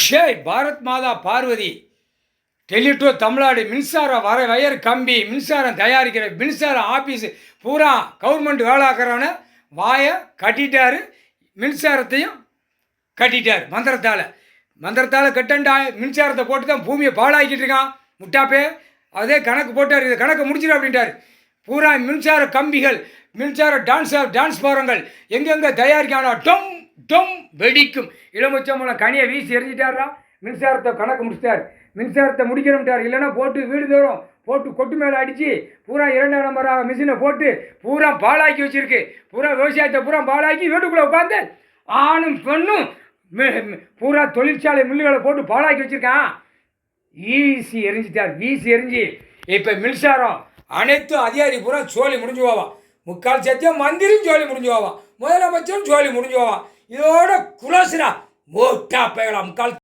ஷேய் பாரத் மாதா பார்வதி டெலிட்டோ தமிழ்நாடு மின்சாரம் வயர் கம்பி மின்சாரம் தயாரிக்கிற மின்சார ஆஃபீஸு பூரா கவர்மெண்ட் வேலைக்கிறவனை வாயை கட்டிட்டார், மின்சாரத்தையும் கட்டிட்டார் மந்திரத்தால் கட்டண்டா மின்சாரத்தை போட்டு தான் பூமியை பாழாக்கிட்டு இருக்கான் முட்டாப்பே. அதே கணக்கு போட்டார், இதை கணக்கை முடிச்சிடு அப்படின்ட்டார். பூரா மின்சார கம்பிகள் மின்சார டான்ஸ் பாருங்கள் எங்கெங்கே தயாரிக்கானா டொம் டொம் வெடிக்கும். இளமுச்சம்பளம் கனியை வீசி எரிஞ்சிட்டாரா, மின்சாரத்தை கணக்கு முடிச்சிட்டார். மின்சாரத்தை முடிக்கணும்ட்டார், இல்லைன்னா போட்டு வீடு தோறும் போட்டு கொட்டு மேலே அடித்து பூரா 2ஆம் நம்பர் மிஷினை போட்டு பூரா பாழாக்கி வச்சுருக்கு. பூரா விவசாயத்தை பூரா பாழாக்கி வீட்டுக்குள்ளே உட்காந்து ஆணும் பெண்ணும் பூரா தொழிற்சாலை மில்லுகளை போட்டு பாழாக்கி வச்சுருக்கான். வீசி எரிஞ்சு இப்போ மின்சாரம் அனைத்து அதிகாரி பூரா சோழி முடிஞ்சு போவான். முக்கால் சத்தியம் மந்திரியும் சோழி முடிஞ்சு போவான், முதலமைச்சரும் சோழி முடிஞ்சு போவான். இதோட குலசுரா மோட்டா பயலாம் முக்கால்